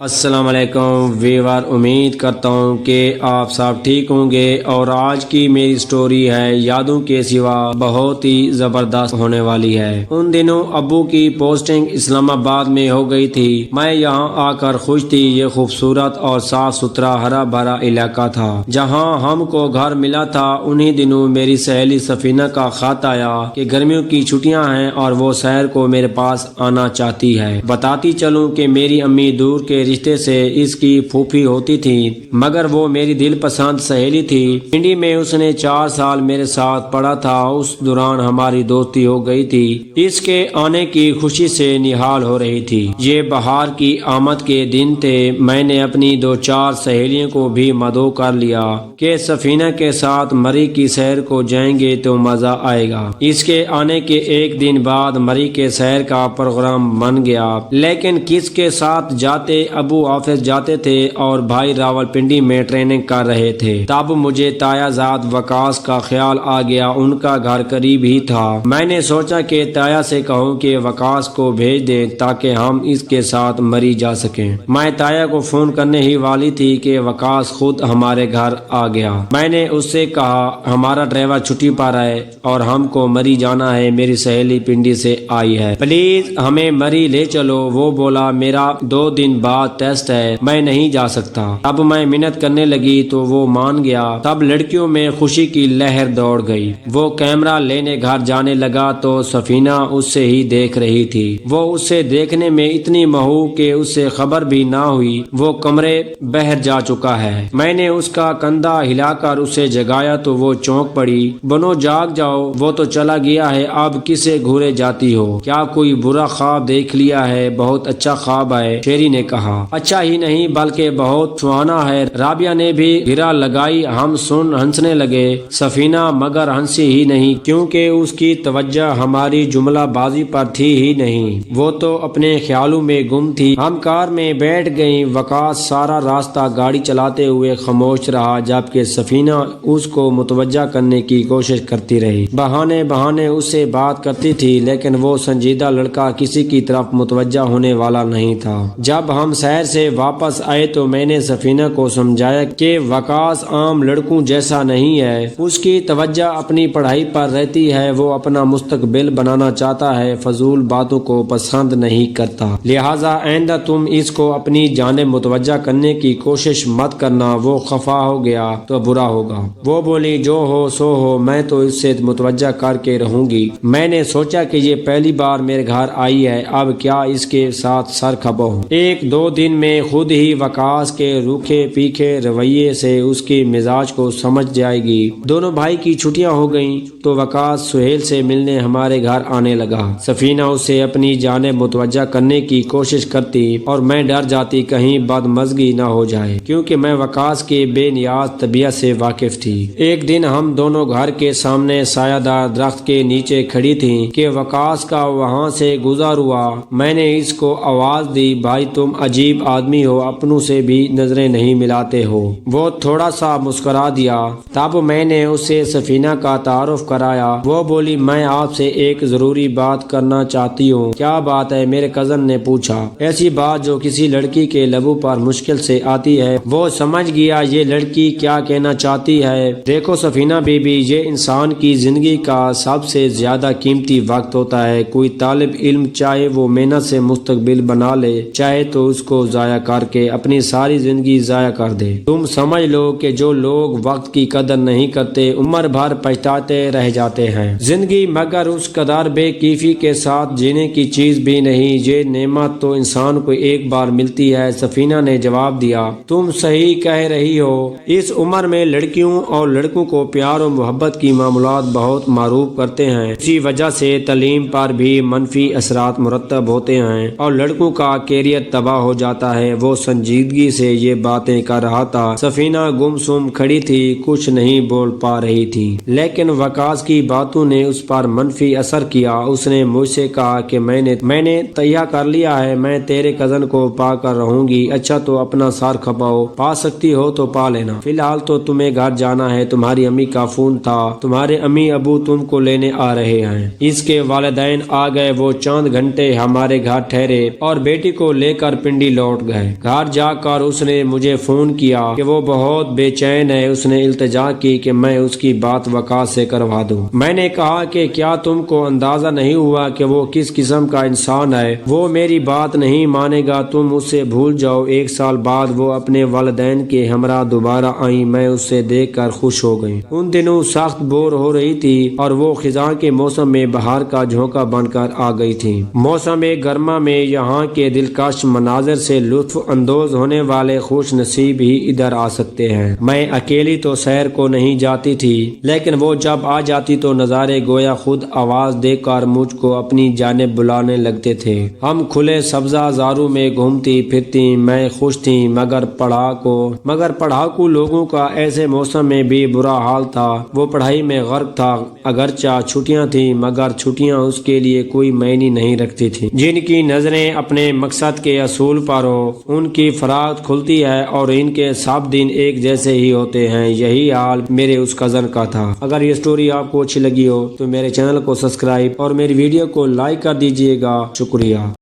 السلام علیکم ویور، امید کرتا ہوں کہ آپ سب ٹھیک ہوں گے، اور آج کی میری سٹوری ہے یادوں کے سوا بہت ہی زبردست ہونے والی ہے۔ ان دنوں ابو کی پوسٹنگ اسلام آباد میں ہو گئی تھی۔ میں یہاں آ کر خوش تھی۔ یہ خوبصورت اور صاف ستھرا ہرا بھرا علاقہ تھا جہاں ہم کو گھر ملا تھا۔ انہی دنوں میری سہیلی سفینہ کا خط آیا کہ گرمیوں کی چھٹیاں ہیں اور وہ شہر کو میرے پاس آنا چاہتی ہے۔ بتاتی چلوں کہ میری امی دور کے رشتے سے اس کی پھوپھی ہوتی تھی، مگر وہ میری دل پسند سہیلی تھی۔ پنڈی میں اس نے 4 سال میرے ساتھ پڑھا تھا۔ اس دوران ہماری دوستی ہو گئی تھی۔ اس کے آنے کی خوشی سے نہال ہو رہی تھی۔ یہ بہار کی آمد کے دن تھے۔ میں نے اپنی 2-4 سہیلیوں کو بھی مدعو کر لیا کہ سفینہ کے ساتھ مری کی سیر کو جائیں گے تو مزہ آئے گا۔ اس کے آنے کے ایک دن بعد مری کے سیر کا پروگرام بن گیا، لیکن کس کے ساتھ جاتے؟ ابو آفس جاتے تھے اور بھائی راول پنڈی میں ٹریننگ کر رہے تھے۔ تب مجھے تایا زاد وکاس کا خیال آ گیا۔ ان کا گھر قریب ہی تھا۔ میں نے سوچا کہ تایا سے کہوں کہ وکاس کو بھیج دیں تاکہ ہم اس کے ساتھ مری جا سکیں۔ میں تایا کو فون کرنے ہی والی تھی کہ وکاس خود ہمارے گھر آ گیا۔ میں نے اس سے کہا ہمارا ڈرائیور چھٹی پر ہے اور ہم کو مری جانا ہے۔ میری سہیلی پنڈی سے آئی ہے، پلیز ہمیں مری لے چلو۔ وہ بولا میرا 2 دن بعد ٹیسٹ ہے، میں نہیں جا سکتا۔ اب میں منت کرنے لگی تو وہ مان گیا۔ تب لڑکیوں میں خوشی کی لہر دوڑ گئی۔ وہ کیمرہ لینے گھر جانے لگا تو سفینہ اس سے ہی دیکھ رہی تھی۔ وہ اس سے دیکھنے میں اتنی محو کہ اس سے خبر بھی نہ ہوئی وہ کمرے بہر جا چکا ہے۔ میں نے اس کا کندھا ہلا کر اسے جگایا تو وہ چونک پڑی۔ بنو جاگ جاؤ، وہ تو چلا گیا ہے، اب کسے گھورے جاتی ہو؟ کیا کوئی برا خواب دیکھ لیا ہے؟ بہت اچھا خواب ہے، شیری نے کہا۔ اچھا ہی نہیں بلکہ بہت سہانا ہے۔ رابعہ نے بھی گرا لگائی۔ ہم ہنسنے لگے۔ سفینہ مگر ہنسی ہی نہیں، کیونکہ اس کی توجہ ہماری جملہ بازی پر تھی ہی نہیں۔ وہ تو اپنے خیالوں میں گم تھی۔ ہم کار میں بیٹھ گئیں۔ وکاس سارا راستہ گاڑی چلاتے ہوئے خاموش رہا، جبکہ سفینہ اس کو متوجہ کرنے کی کوشش کرتی رہی۔ بہانے اس سے بات کرتی تھی، لیکن وہ سنجیدہ لڑکا کسی کی طرف متوجہ ہونے والا نہیں تھا۔ جب ہم شہر سے واپس آئے تو میں نے سفینہ کو سمجھایا کہ وکاس عام لڑکوں جیسا نہیں ہے۔ اس کی توجہ اپنی پڑھائی پر رہتی ہے۔ وہ اپنا مستقبل بنانا چاہتا ہے، فضول باتوں کو پسند نہیں کرتا۔ لہٰذا آئندہ تم اس کو اپنی جانب متوجہ کرنے کی کوشش مت کرنا۔ وہ خفا ہو گیا تو برا ہوگا۔ وہ بولی جو ہو سو ہو، میں تو اس سے متوجہ کر کے رہوں گی۔ میں نے سوچا کہ یہ پہلی بار میرے گھر آئی ہے، اب کیا اس کے ساتھ سر کھپاؤں؟ 1-2 دن میں خود ہی وکاس کے روکھے پیکھے رویے سے اس کی مزاج کو سمجھ جائے گی۔ دونوں بھائی کی چھٹیاں ہو گئیں تو وکاس سہیل سے ملنے ہمارے گھر آنے لگا۔ سفینہ اسے اپنی جانب متوجہ کرنے کی کوشش کرتی اور میں ڈر جاتی کہیں بدمزگی نہ ہو جائے، کیونکہ میں وکاس کے بے نیاز طبیعت سے واقف تھی۔ ایک دن ہم دونوں گھر کے سامنے سایہ دار درخت کے نیچے کھڑی تھیں کہ وکاس کا وہاں سے گزر ہوا۔ میں نے اس کو آواز دی، بھائی تم عجیب آدمی ہو، اپنوں سے بھی نظریں نہیں ملاتے ہو۔ وہ تھوڑا سا مسکرا دیا۔ تب میں نے اسے سفینہ کا تعارف کرایا۔ وہ بولی میں آپ سے ایک ضروری بات کرنا چاہتی ہوں۔ کیا بات ہے؟ میرے کزن نے پوچھا۔ ایسی بات جو کسی لڑکی کے لبوں پر مشکل سے آتی ہے۔ وہ سمجھ گیا یہ لڑکی کیا کہنا چاہتی ہے۔ دیکھو سفینہ بی بی، یہ انسان کی زندگی کا سب سے زیادہ قیمتی وقت ہوتا ہے۔ کوئی طالب علم چاہے وہ محنت سے مستقبل بنا لے، چاہے تو اس کو ضائع کر کے اپنی ساری زندگی ضائع کر دے۔ تم سمجھ لو کہ جو لوگ وقت کی قدر نہیں کرتے عمر بھر پچھتاتے رہ جاتے ہیں۔ زندگی مگر اس قدر بے کیفی کے ساتھ جینے کی چیز بھی نہیں۔ یہ نعمت تو انسان کو ایک بار ملتی ہے۔ سفینہ نے جواب دیا، تم صحیح کہہ رہی ہو۔ اس عمر میں لڑکیوں اور لڑکوں کو پیار و محبت کی معاملات بہت معروف کرتے ہیں۔ اسی وجہ سے تعلیم پر بھی منفی اثرات مرتب ہوتے ہیں اور لڑکوں کا کیریئر تباہ ہو جاتا ہے۔ وہ سنجیدگی سے یہ باتیں کر رہا تھا۔ سفینہ گم سم کھڑی تھی، کچھ نہیں بول پا رہی تھی، لیکن وکاس کی باتوں نے اس پر منفی اثر کیا۔ اس نے مجھ سے کہا کہ میں نے تیار کر لیا ہے، میں تیرے کزن کو پا کر رہوں گی۔ اچھا تو اپنا سر کھپاؤ، پا سکتی ہو تو پا لینا، فی الحال تو تمہیں گھر جانا ہے۔ تمہاری امی کا فون تھا، تمہارے امی ابو تم کو لینے آ رہے ہیں۔ اس کے والدین آ گئے۔ وہ چند گھنٹے ہمارے گھر ٹھہرے اور بیٹی کو لے کر پنڈی دلی لوٹ گئے۔ گھر جا کر اس نے مجھے فون کیا کہ وہ بہت بے چین ہے۔ اس نے التجا کی کہ میں اس کی بات وقاص سے کروا دوں۔ میں نے کہا کہ کیا تم کو اندازہ نہیں ہوا کہ وہ کس قسم کا انسان ہے؟ وہ میری بات نہیں مانے گا، تم اسے بھول جاؤ۔ 1 سال بعد وہ اپنے والدین کے ہمراہ دوبارہ آئیں۔ میں اسے دیکھ کر خوش ہو گئی۔ ان دنوں سخت بور ہو رہی تھی اور وہ خزاں کے موسم میں بہار کا جھونکا بن کر آ گئی تھی۔ موسم گرما میں یہاں کے دلکش مناظر سے لطف اندوز ہونے والے خوش نصیب ہی ادھر آ سکتے ہیں۔ میں اکیلی تو سیر کو نہیں جاتی تھی، لیکن وہ جب آ جاتی تو نظارے گویا خود آواز دے کر مجھ کو اپنی جانب بلانے لگتے تھے۔ ہم کھلے سبزہ زاروں میں گھومتی پھرتی، میں خوش تھی، مگر پڑھاکو لوگوں کا ایسے موسم میں بھی برا حال تھا۔ وہ پڑھائی میں غرق تھا، اگرچہ چھٹیاں تھیں مگر چھٹیاں اس کے لیے کوئی معنی نہیں رکھتی تھی۔ جن کی نظریں اپنے مقصد کے اصول پر ہو، ان کی فراغت کھلتی ہے اور ان کے سب دن ایک جیسے ہی ہوتے ہیں۔ یہی حال میرے اس کزن کا تھا۔ اگر یہ سٹوری آپ کو اچھی لگی ہو تو میرے چینل کو سبسکرائب اور میری ویڈیو کو لائک کر دیجئے گا۔ شکریہ۔